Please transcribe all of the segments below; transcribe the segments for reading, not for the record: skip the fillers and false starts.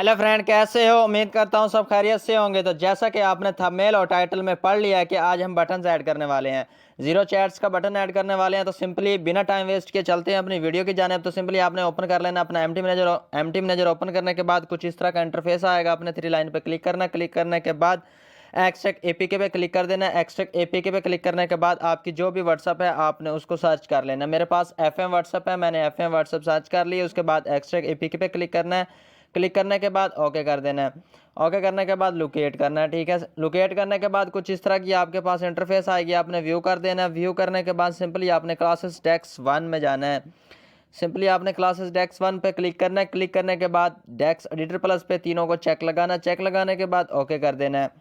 Hello friend, कैसे हो? उम्मीद करता हूँ सब खैरियत से होंगे। तो जैसा कि आपने थंबनेल और टाइटल में पढ़ लिया है कि आज हम बटन ऐड करने वाले हैं, जीरो चैट्स का बटन ऐड करने वाले हैं। तो सिंपली बिना टाइम वेस्ट किए चलते हैं अपनी वीडियो की जानिब। तो सिंपली आपने ओपन कर लेना अपना एमटी मैनेजर। ओपन करने के बाद कुछ इस तरह का इंटरफेस आएगा। आपने थ्री लाइन पर क्लिक करना। क्लिक करने के बाद एक्सट्रैक्ट एपीके पे क्लिक कर देना। एक्सट्रैक्ट एपीके पे क्लिक करने के बाद आपकी जो भी व्हाट्सअप है आपने उसको सर्च कर लेना। मेरे पास एफएम व्हाट्सअप है, मैंने एफएम व्हाट्सअप सर्च कर लिया। उसके बाद एक्सट्रैक्ट एपीके पे क्लिक करना है। क्लिक करने के बाद ओके कर देना है। ओके करने के बाद लोकेट करना है। ठीक है, लोकेट करने के बाद कुछ इस तरह की आपके पास इंटरफेस आएगी। आपने व्यू कर देना है। व्यू करने के बाद सिंपली आपने क्लासेस डेस्क 1 में जाना है। सिंपली आपने क्लासेस डेस्क 1 पे क्लिक करना है। क्लिक करने के बाद डेस्क एडिटर प्लस पे तीनों को चेक लगाना। चेक लगाने के बाद ओके कर देना है।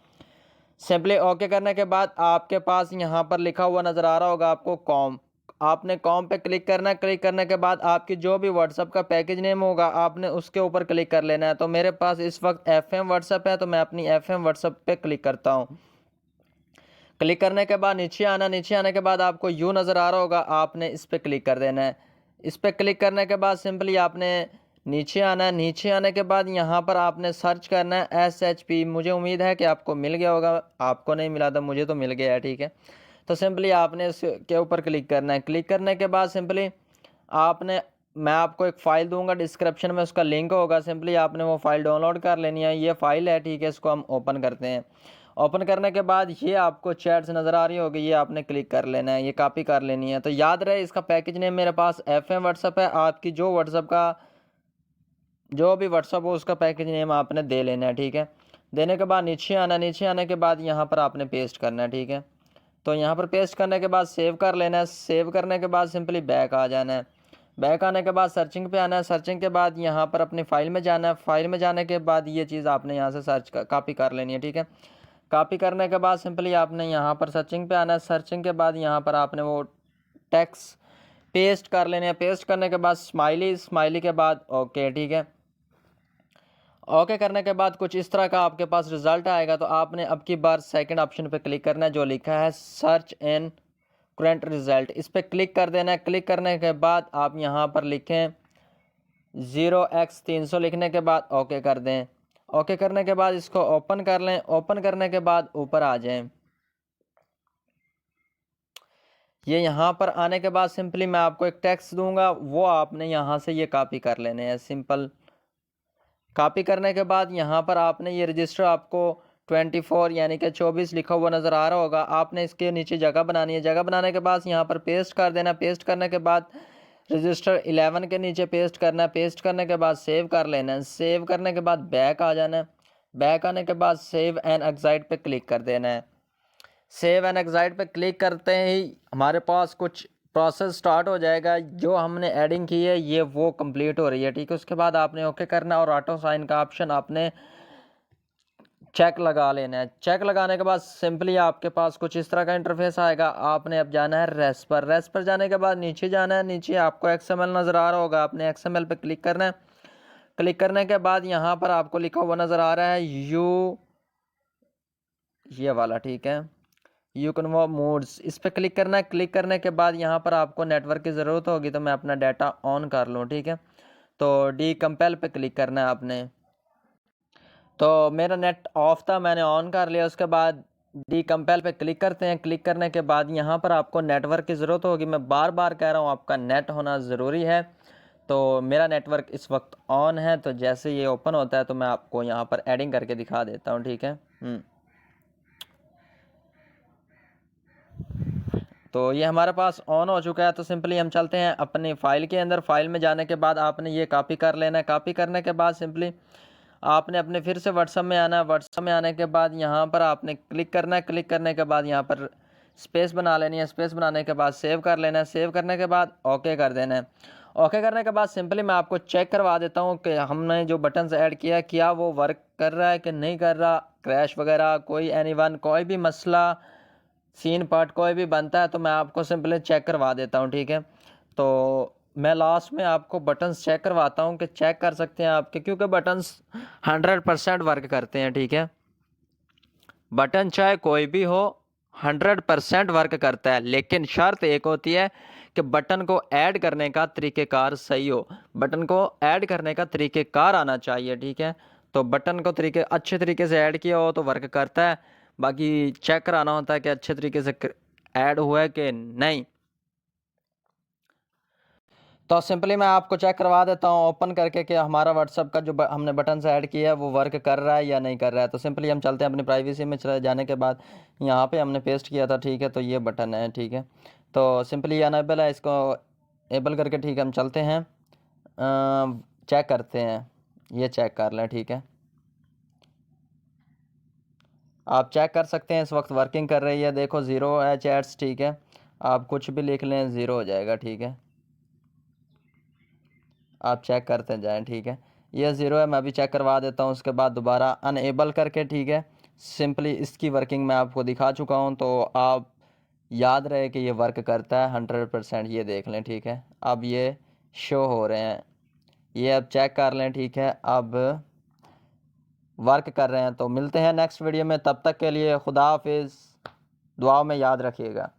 सिंपली ओके करने के बाद आपके पास यहाँ पर लिखा हुआ नज़र आ रहा होगा आपको कॉम। आपने कॉम पे क्लिक करना है। क्लिक करने के बाद आपकी जो भी व्हाट्सअप का पैकेज नेम होगा आपने उसके ऊपर क्लिक कर लेना है। तो मेरे पास इस वक्त एफएम व्हाट्सअप है, तो मैं अपनी एफएम व्हाट्सअप पे क्लिक करता हूँ। क्लिक करने के बाद नीचे आना। नीचे आने के बाद आपको यू नज़र आ रहा होगा, आपने इस पर क्लिक कर देना है। इस पर क्लिक करने के बाद सिंपली आपने नीचे आना है। नीचे आने के बाद यहाँ पर आपने सर्च करना है SHP। मुझे उम्मीद है कि आपको मिल गया होगा, आपको नहीं मिला था, मुझे तो मिल गया है। ठीक है, तो सिंपली आपने इसके ऊपर क्लिक करना है। क्लिक करने के बाद सिंपली आपने मैं आपको एक फ़ाइल दूंगा, डिस्क्रिप्शन में उसका लिंक होगा। सिंपली आपने वो फ़ाइल डाउनलोड कर लेनी है। ये फ़ाइल है, ठीक है, इसको हम ओपन करते हैं। ओपन करने के बाद ये आपको चैट्स नज़र आ रही होगी, ये आपने क्लिक कर लेना है, ये कॉपी कर लेनी है। तो याद रहे इसका पैकेज नेम मेरे पास एफएम व्हाट्सअप है। आपकी जो भी व्हाट्सअप हो उसका पैकेज नेम आपने दे लेना है। ठीक है, देने के बाद नीचे आना। नीचे आने के बाद यहाँ पर आपने पेस्ट करना है। ठीक है, तो यहाँ पर पेस्ट करने के बाद सेव कर लेना है। सेव करने के बाद सिंपली बैक आ जाना है। बैक आने के बाद सर्चिंग पे आना है। सर्चिंग के बाद यहाँ पर अपनी फ़ाइल में जाना है। फ़ाइल में जाने के बाद ये चीज़ आपने यहाँ से कॉपी कर लेनी है। ठीक है, कॉपी करने के बाद सिंपली आपने यहाँ पर सर्चिंग पे आना है। सर्चिंग के बाद यहाँ पर आपने वो टेक्स्ट पेस्ट कर लेने हैं। पेस्ट करने के बाद स्माइली के बाद ओके। ठीक है, ओके करने के बाद कुछ इस तरह का आपके पास रिजल्ट आएगा। तो आपने अब की बार सेकंड ऑप्शन पे क्लिक करना है जो लिखा है सर्च इन करंट रिजल्ट। इस पर क्लिक कर देना है। क्लिक करने के बाद आप यहाँ पर लिखें 0x300। लिखने के बाद ओके कर दें। ओके करने के बाद इसको ओपन कर लें। ओपन करने के बाद ऊपर आ जाएं। ये यहाँ पर आने के बाद सिंपली मैं आपको एक टेक्स्ट दूंगा, वो आपने यहाँ से ये कॉपी कर लेने हैं। सिंपल कॉपी करने के बाद यहाँ पर आपने ये रजिस्टर आपको 24 यानी कि 24 लिखा हुआ नज़र आ रहा होगा, आपने इसके नीचे जगह बनानी है। जगह बनाने के बाद यहाँ पर पेस्ट कर देना। पेस्ट करने के बाद रजिस्टर 11 के नीचे पेस्ट करना है। पेस्ट करने के बाद सेव कर लेना है। सेव करने के बाद बैक आ जाना है। बैक आने के बाद सेव एंड एग्जाइट पे क्लिक कर देना है। सेव एंड एग्जाइट पे क्लिक करते ही हमारे पास कुछ प्रोसेस स्टार्ट हो जाएगा। जो हमने एडिंग की है ये वो कंप्लीट हो रही है। ठीक है, उसके बाद आपने ओके करना और ऑटो साइन का ऑप्शन आपने चेक लगा लेना है। चेक लगाने के बाद सिंपली आपके पास कुछ इस तरह का इंटरफेस आएगा। आपने अब जाना है रेस्ट पर। रेस्ट पर जाने के बाद नीचे जाना है। नीचे आपको XML नज़र आ रहा होगा, आपने XML पे क्लिक करना है। क्लिक करने के बाद यहाँ पर आपको लिखा हुआ नज़र आ रहा है ये वाला, ठीक है, यू कन्वर्ट मोड्स। इस पर क्लिक करना है। क्लिक करने के बाद यहाँ पर आपको नेटवर्क की ज़रूरत होगी, तो मैं अपना डाटा ऑन कर लूँ। ठीक है, तो डी कंपेल पे क्लिक करना है आपने। तो मेरा नेट ऑफ था, मैंने ऑन कर लिया। उसके बाद डी कंपेल पे क्लिक करते हैं। क्लिक करने के बाद यहाँ पर आपको नेटवर्क की ज़रूरत होगी। मैं बार बार कह रहा हूँ आपका नेट होना ज़रूरी है। तो मेरा नेटवर्क इस वक्त ऑन है, तो जैसे ये ओपन होता है तो मैं आपको यहाँ पर एडिंग करके दिखा देता हूँ। ठीक है, तो ये हमारे पास ऑन हो चुका है। तो सिंपली हम चलते हैं अपनी फ़ाइल के अंदर। फ़ाइल में जाने के बाद आपने ये कॉपी कर लेना है। कॉपी करने के बाद सिंपली आपने अपने फिर से व्हाट्सअप में आना है। व्हाट्सअप में आने के बाद यहाँ पर आपने क्लिक करना है। क्लिक करने के बाद यहाँ पर स्पेस बना लेनी है। स्पेस बनाने के बाद सेव कर लेना है। सेव करने के बाद ओके कर देना है। ओके करने के बाद सिंपली मैं आपको चेक करवा देता हूँ कि हमने जो बटन्स ऐड किया क्या वो वर्क कर रहा है कि नहीं कर रहा। क्रैश वगैरह कोई भी मसला सीन पार्ट कोई भी बनता है तो मैं आपको सिंपली चेक करवा देता हूँ। ठीक है, तो मैं लास्ट में आपको बटन्स चेक करवाता हूँ कि चेक कर सकते हैं आपके, क्योंकि बटन्स 100% वर्क करते हैं। ठीक है, बटन चाहे कोई भी हो 100% वर्क करता है, लेकिन शर्त एक होती है कि बटन को ऐड करने का तरीक़ेकार सही हो, बटन को ऐड करने का तरीक़ेकार आना चाहिए। ठीक है, तो बटन को अच्छे तरीके से ऐड किया हो तो वर्क करता है, बाकी चेक कराना होता है कि अच्छे तरीके से ऐड हुआ है कि नहीं। तो सिंपली मैं आपको चेक करवा देता हूँ ओपन करके कि हमारा व्हाट्सअप का जो हमने बटन से ऐड किया है वो वर्क कर रहा है या नहीं कर रहा है। तो सिंपली हम चलते हैं अपनी प्राइवेसी में, चले जाने के बाद यहाँ पे हमने पेस्ट किया था, ठीक है। तो ये बटन है, ठीक है। तो सिंपली अनेबल है, इसको एबल करके, ठीक है, हम चलते हैं, चेक करते हैं, ये चेक कर लें, ठीक है। आप चेक कर सकते हैं इस वक्त वर्किंग कर रही है, देखो 0 है चैट्स, ठीक है। आप कुछ भी लिख लें 0 हो जाएगा, ठीक है। आप चेक करते जाएं, ठीक है। ये 0 है, मैं अभी चेक करवा देता हूँ, उसके बाद दोबारा अनएबल करके, ठीक है। सिंपली इसकी वर्किंग मैं आपको दिखा चुका हूँ, तो आप याद रहे कि ये वर्क करता है 100%, ये देख लें, ठीक है। अब ये शो हो रहे हैं, ये अब चेक कर लें, ठीक है। अब वर्क कर रहे हैं। तो मिलते हैं नेक्स्ट वीडियो में, तब तक के लिए खुदा हाफिज़, दुआ में याद रखिएगा।